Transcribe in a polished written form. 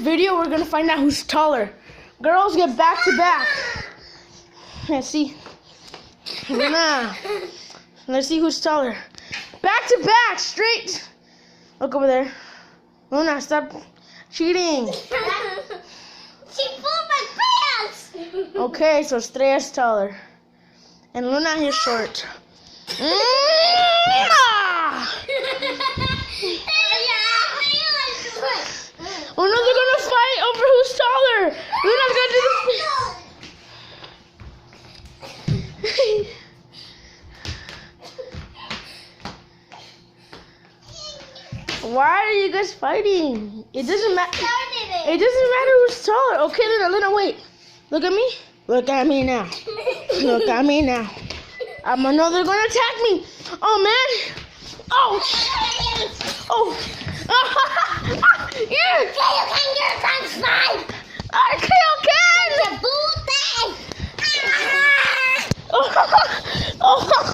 video, we're gonna find out who's taller. Girls get back to back. Let's see. Luna. Let's see who's taller. Back to back, straight. Look over there. Luna, stop cheating. She pulled my pants. Okay, so Estrella's taller. And Luna is short. Oh no, they're gonna fight over who's taller. Luna's gonna do this. Why are you guys fighting? It doesn't matter. It doesn't matter who's taller. Okay, Luna, wait. Look at me. Look at me now. Look at me now. I know they're gonna attack me. Oh man. Oh. Oh. Yeah. You can get French fries. Okay, okay. The boo thing. Oh.